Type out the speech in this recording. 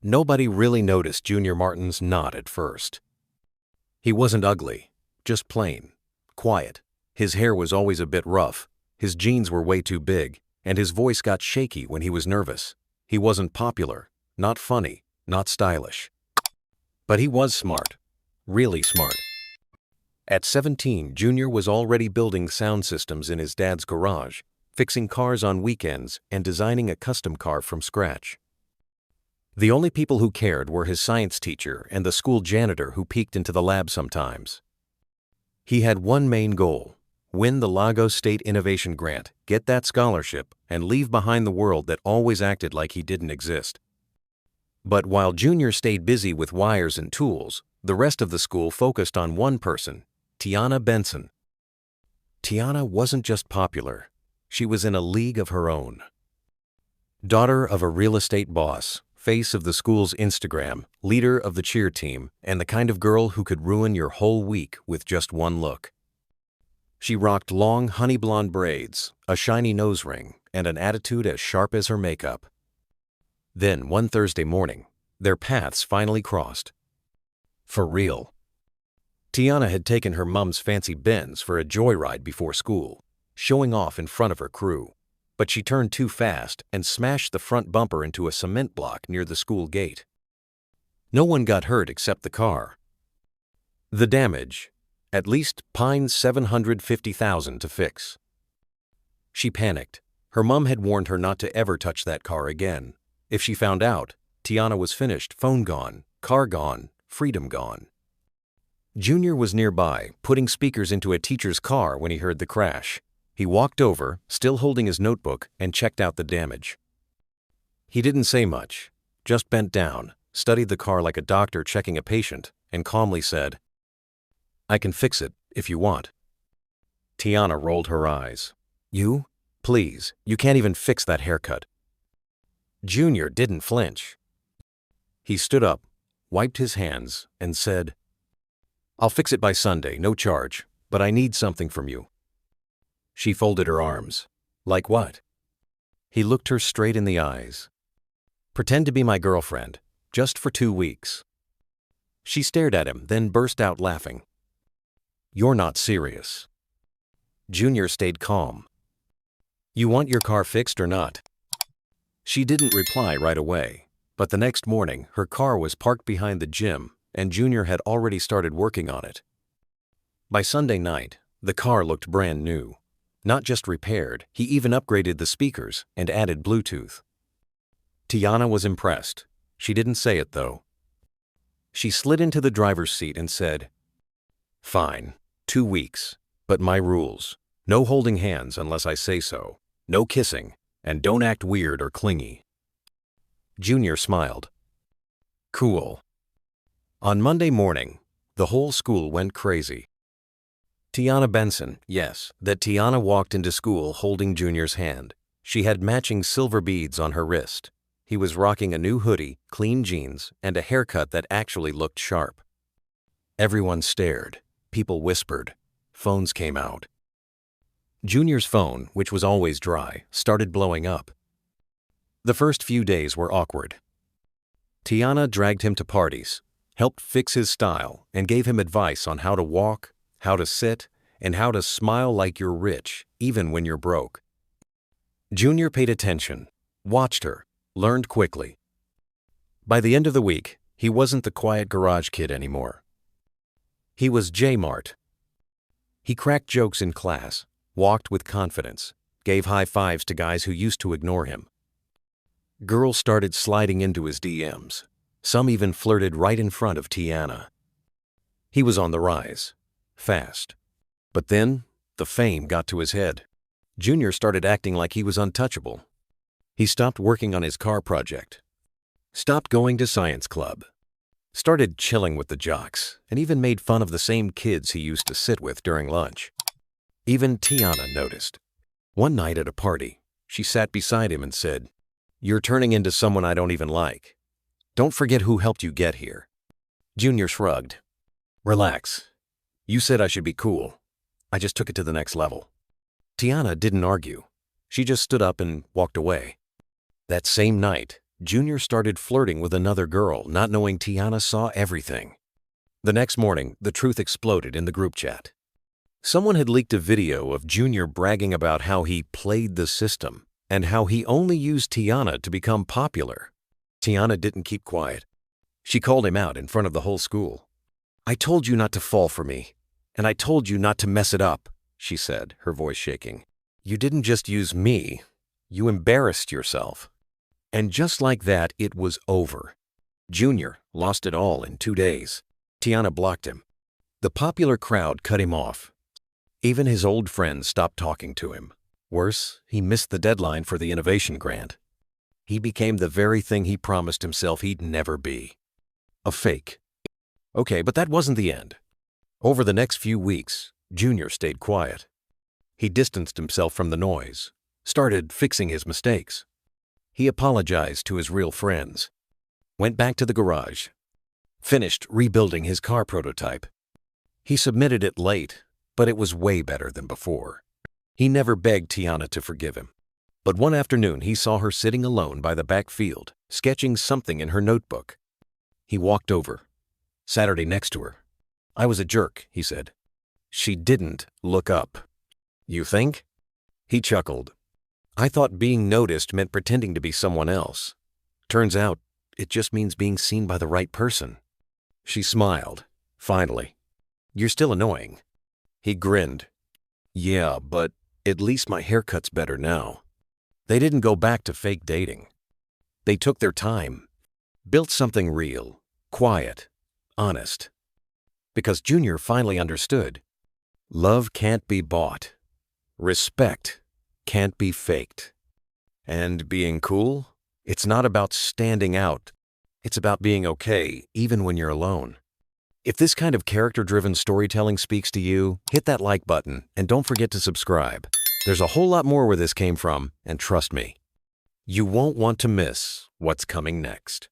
Nobody really noticed Junior Martin's knot at first. He wasn't ugly, just plain, quiet. His hair was always a bit rough, his jeans were way too big, and his voice got shaky when he was nervous. He wasn't popular, not funny, not stylish. But he was smart, really smart. At 17, Junior was already building sound systems in his dad's garage, fixing cars on weekends, and designing a custom car from scratch. The only people who cared were his science teacher and the school janitor who peeked into the lab sometimes. He had one main goal: win the Lagos State Innovation Grant, get that scholarship, and leave behind the world that always acted like he didn't exist. But while Junior stayed busy with wires and tools, the rest of the school focused on one person, Tiana Benson. Tiana wasn't just popular, she was in a league of her own. Daughter of a real estate boss, face of the school's Instagram, leader of the cheer team, and the kind of girl who could ruin your whole week with just one look. She rocked long honey blonde braids, a shiny nose ring, and an attitude as sharp as her makeup. Then, one Thursday morning, their paths finally crossed. For real. Tiana had taken her mom's fancy Benz for a joyride before school, showing off in front of her crew. But she turned too fast and smashed the front bumper into a cement block near the school gate. No one got hurt except the car. The damage, at least $750,000 to fix. She panicked. Her mom had warned her not to ever touch that car again. If she found out, Tiana was finished, phone gone, car gone, freedom gone. Junior was nearby, putting speakers into a teacher's car when he heard the crash. He walked over, still holding his notebook, and checked out the damage. He didn't say much, just bent down, studied the car like a doctor checking a patient, and calmly said, "I can fix it, if you want." Tiana rolled her eyes. "You? Please, you can't even fix that haircut." Junior didn't flinch. He stood up, wiped his hands, and said, "I'll fix it by Sunday, no charge, but I need something from you." She folded her arms. "Like what?" He looked her straight in the eyes. "Pretend to be my girlfriend, just for 2 weeks." She stared at him, then burst out laughing. "You're not serious." Junior stayed calm. "You want your car fixed or not?" She didn't reply right away, but the next morning her car was parked behind the gym, and Junior had already started working on it. By Sunday night, the car looked brand new. Not just repaired, he even upgraded the speakers and added Bluetooth. Tiana was impressed. She didn't say it, though. She slid into the driver's seat and said, "Fine, 2 weeks, but my rules. No holding hands unless I say so, no kissing, and don't act weird or clingy." Junior smiled. "Cool." On Monday morning, the whole school went crazy. Tiana Benson, yes, that Tiana walked into school holding Junior's hand. She had matching silver beads on her wrist. He was rocking a new hoodie, clean jeans, and a haircut that actually looked sharp. Everyone stared. People whispered. Phones came out. Junior's phone, which was always dry, started blowing up. The first few days were awkward. Tiana dragged him to parties, helped fix his style, and gave him advice on how to walk, how to sit, and how to smile like you're rich, even when you're broke. Junior paid attention, watched her, learned quickly. By the end of the week, he wasn't the quiet garage kid anymore. He was J-Mart. He cracked jokes in class, walked with confidence, gave high fives to guys who used to ignore him. Girls started sliding into his DMs. Some even flirted right in front of Tiana. He was on the rise. Fast. But then, the fame got to his head. Junior started acting like he was untouchable. He stopped working on his car project, stopped going to science club, started chilling with the jocks, and even made fun of the same kids he used to sit with during lunch. Even Tiana noticed. One night at a party, she sat beside him and said, "You're turning into someone I don't even like. Don't forget who helped you get here." Junior shrugged. "Relax. You said I should be cool. I just took it to the next level." Tiana didn't argue. She just stood up and walked away. That same night, Junior started flirting with another girl, not knowing Tiana saw everything. The next morning, the truth exploded in the group chat. Someone had leaked a video of Junior bragging about how he played the system and how he only used Tiana to become popular. Tiana didn't keep quiet. She called him out in front of the whole school. "I told you not to fall for me, and I told you not to mess it up," she said, her voice shaking. "You didn't just use me, you embarrassed yourself." And just like that, it was over. Junior lost it all in 2 days. Tiana blocked him. The popular crowd cut him off. Even his old friends stopped talking to him. Worse, he missed the deadline for the innovation grant. He became the very thing he promised himself he'd never be. A fake. Okay, but that wasn't the end. Over the next few weeks, Junior stayed quiet. He distanced himself from the noise, started fixing his mistakes. He apologized to his real friends, went back to the garage, finished rebuilding his car prototype. He submitted it late, but it was way better than before. He never begged Tiana to forgive him. But one afternoon, he saw her sitting alone by the back field, sketching something in her notebook. He walked over, sat her next to her. "I was a jerk," he said. She didn't look up. "You think?" He chuckled. "I thought being noticed meant pretending to be someone else. Turns out, it just means being seen by the right person." She smiled, finally. "You're still annoying." He grinned. "Yeah, but at least my haircut's better now." They didn't go back to fake dating. They took their time, built something real, quiet, honest. Because Junior finally understood. Love can't be bought. Respect can't be faked. And being cool, it's not about standing out. It's about being okay, even when you're alone. If this kind of character-driven storytelling speaks to you, hit that like button and don't forget to subscribe. There's a whole lot more where this came from, and trust me, you won't want to miss what's coming next.